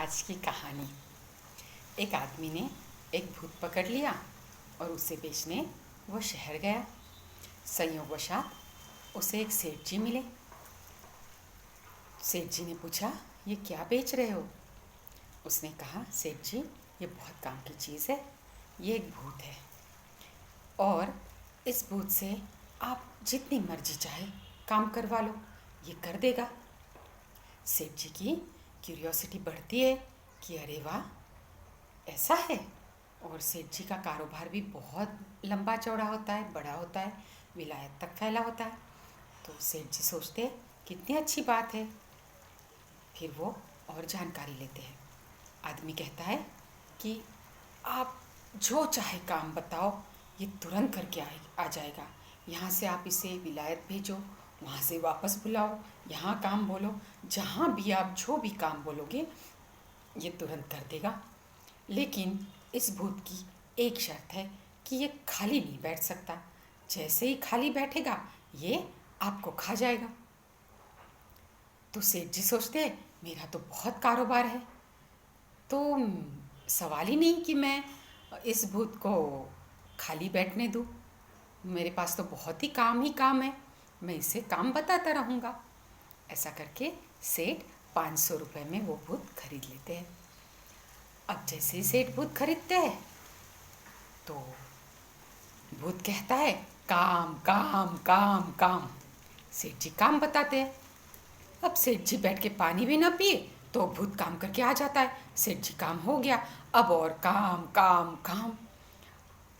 आज की कहानी। एक आदमी ने एक भूत पकड़ लिया और उसे बेचने वो शहर गया। संयोगवशात उसे एक सेठ जी मिले। सेठ जी ने पूछा, ये क्या बेच रहे हो? उसने कहा, सेठ जी ये बहुत काम की चीज़ है, ये एक भूत है और इस भूत से आप जितनी मर्जी चाहे काम करवा लो, ये कर देगा। सेठ जी की क्यूरियोसिटी बढ़ती है कि अरे वाह, ऐसा है। और सेठ जी का कारोबार भी बहुत लंबा चौड़ा होता है, बड़ा होता है, विलायत तक फैला होता है। तो सेठ जी सोचते हैं कितनी अच्छी बात है। फिर वो और जानकारी लेते हैं। आदमी कहता है कि आप जो चाहे काम बताओ, ये तुरंत करके आ जाएगा। यहाँ से आप इसे विलायत भेजो, वहाँ से वापस बुलाओ, यहाँ काम बोलो, जहाँ भी आप जो भी काम बोलोगे ये तुरंत कर देगा। लेकिन इस भूत की एक शर्त है कि ये खाली नहीं बैठ सकता। जैसे ही खाली बैठेगा ये आपको खा जाएगा। तो सेठ जी सोचते हैं मेरा तो बहुत कारोबार है, तो सवाल ही नहीं कि मैं इस भूत को खाली बैठने दूँ। मेरे पास तो बहुत ही काम है, मैं इसे काम बताता रहूँगा। ऐसा करके सेठ 500 रुपये में वो भूत खरीद लेते हैं। अब जैसे ही सेठ भूत खरीदते हैं तो भूत कहता है काम काम काम काम। सेठ जी काम बताते हैं। अब सेठ जी बैठ के पानी भी ना पिए तो भूत काम करके आ जाता है। सेठ जी काम हो गया, अब और काम काम काम।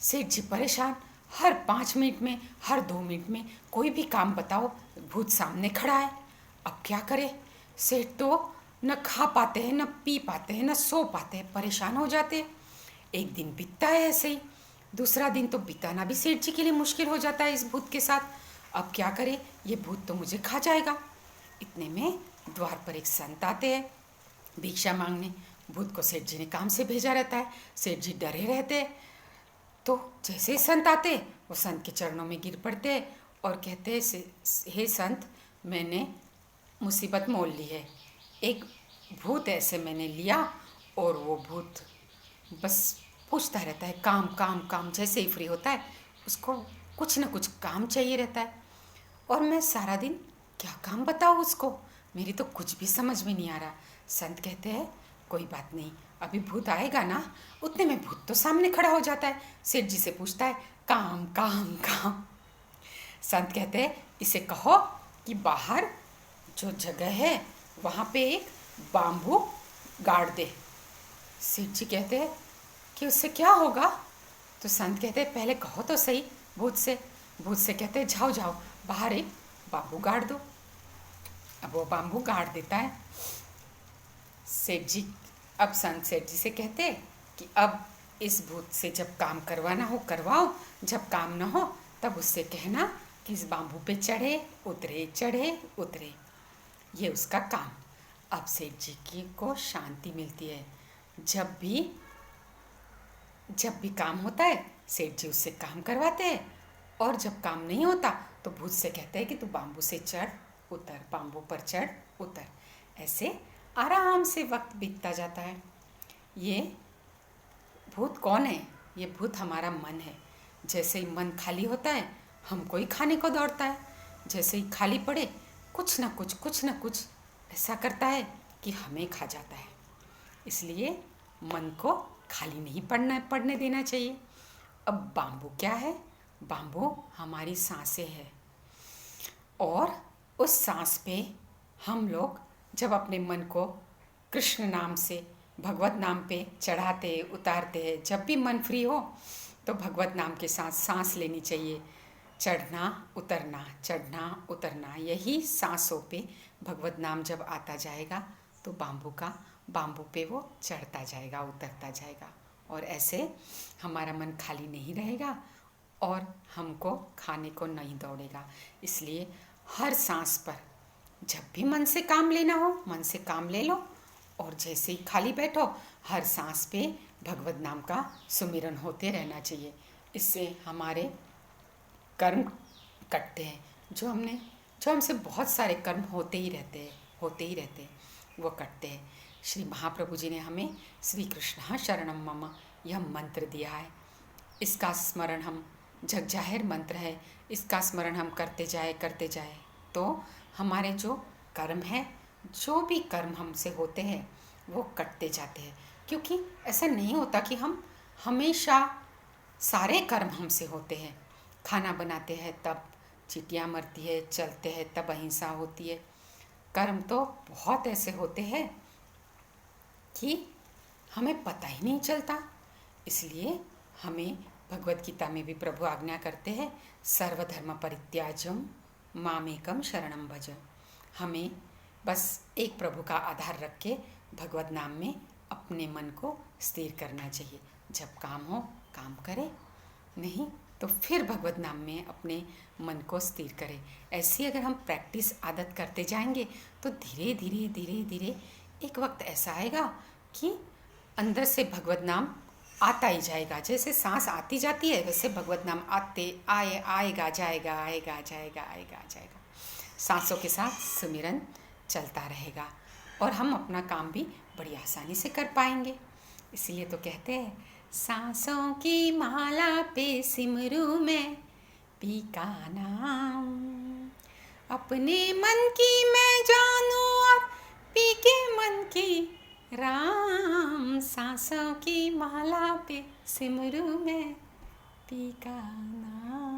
सेठ जी परेशान, हर 5 मिनट में, हर 2 मिनट में कोई भी काम बताओ, भूत सामने खड़ा है। अब क्या करे? सेठ तो न खा पाते हैं, न पी पाते हैं, न सो पाते हैं, परेशान हो जाते हैं। एक दिन बीतता है ऐसे ही, दूसरा दिन तो बिताना भी सेठ जी के लिए मुश्किल हो जाता है इस भूत के साथ। अब क्या करे, ये भूत तो मुझे खा जाएगा। इतने में द्वार पर एक संत आते हैं भिक्षा मांगने। भूत को सेठ जी ने काम से भेजा रहता है, सेठ जी डरे रहते हैं। तो जैसे ही संत आते वो संत के चरणों में गिर पड़ते और कहते, हे संत, मैंने मुसीबत मोल ली है। एक भूत ऐसे मैंने लिया और वो भूत बस पूछता रहता है काम काम काम। जैसे ही फ्री होता है उसको कुछ ना कुछ काम चाहिए रहता है और मैं सारा दिन क्या काम बताऊँ उसको, मेरी तो कुछ भी समझ में नहीं आ रहा। संत कहते हैं कोई बात नहीं, अभी भूत आएगा ना। उतने में भूत तो सामने खड़ा हो जाता है, सेठ जी से पूछता है काम काम काम। संत कहते हैं इसे कहो कि बाहर जो जगह है वहाँ पे एक बाम्बू गाड़ दे। सेठ जी कहते हैं कि उससे क्या होगा? तो संत कहते हैं पहले कहो तो सही भूत से। भूत से कहते हैं जाओ जाओ, बाहर एक बाम्बू गाड़ दो। अब वो बाम्बू गाड़ देता है। सेठ जी अब संत सेठ जी से कहते हैं कि अब इस भूत से जब काम करवाना हो करवाओ, जब काम ना हो तब उससे कहना कि इस बाम्बू पे चढ़े उतरे। ये उसका काम। अब सेठ जी की को शांति मिलती है। जब भी काम होता है सेठ जी उससे काम करवाते हैं और जब काम नहीं होता तो भूत से कहते हैं कि तू बाम्बू से चढ़ उतर, बाम्बू पर चढ़ उतर। ऐसे आराम से वक्त बीतता जाता है। ये भूत कौन है? ये भूत हमारा मन है। जैसे ही मन खाली होता है हमको ही खाने को दौड़ता है। जैसे ही खाली पड़े कुछ ना कुछ ऐसा करता है कि हमें खा जाता है। इसलिए मन को खाली नहीं पड़ने देना चाहिए। अब बाम्बू क्या है? बाम्बू हमारी सांसें हैं और उस सांस पे हम लोग जब अपने मन को कृष्ण नाम से, भगवत नाम पे चढ़ाते उतारते हैं, जब भी मन फ्री हो तो भगवत नाम के साथ सांस लेनी चाहिए। चढ़ना उतरना, यही सांसों पे भगवत नाम जब आता जाएगा तो बाम्बू पे वो चढ़ता जाएगा, उतरता जाएगा और ऐसे हमारा मन खाली नहीं रहेगा और हमको खाने को नहीं दौड़ेगा। इसलिए हर सांस पर जब भी मन से काम लेना हो मन से काम ले लो और जैसे ही खाली बैठो हर सांस पे भगवत नाम का सुमिरन होते रहना चाहिए। इससे हमारे कर्म कटते हैं। जो हमसे बहुत सारे कर्म होते ही रहते हैं वो कटते हैं। श्री महाप्रभु जी ने हमें श्री कृष्ण शरणम मम यह मंत्र दिया है। इसका स्मरण हम, जग जाहिर मंत्र है, इसका स्मरण हम करते जाए तो हमारे जो कर्म है, जो भी कर्म हमसे होते हैं वो कटते जाते हैं। क्योंकि ऐसा नहीं होता कि हम हमेशा सारे कर्म हमसे होते हैं। खाना बनाते हैं तब चींटियाँ मरती है, चलते हैं तब अहिंसा होती है। कर्म तो बहुत ऐसे होते हैं कि हमें पता ही नहीं चलता। इसलिए हमें भगवत गीता में भी प्रभु आज्ञा करते हैं, सर्वधर्म परित्याज्यम मामेकम शरणम भज। हमें बस एक प्रभु का आधार रख के भगवत नाम में अपने मन को स्थिर करना चाहिए। जब काम हो काम करें, नहीं तो फिर भगवत नाम में अपने मन को स्थिर करें। ऐसी अगर हम प्रैक्टिस आदत करते जाएंगे तो धीरे धीरे धीरे धीरे एक वक्त ऐसा आएगा कि अंदर से भगवत नाम आता ही जाएगा। जैसे सांस आती जाती है वैसे भगवत नाम आएगा जाएगा। सांसों के साथ सुमिरन चलता रहेगा और हम अपना काम भी बड़ी आसानी से कर पाएंगे। इसलिए तो कहते हैं, सांसों की माला पे सिमरू मैं पी का नाम, अपने मन की मैं जानूं और पी के मन की राम। सांसों की माला पे सिमरू मैं पी का नाम।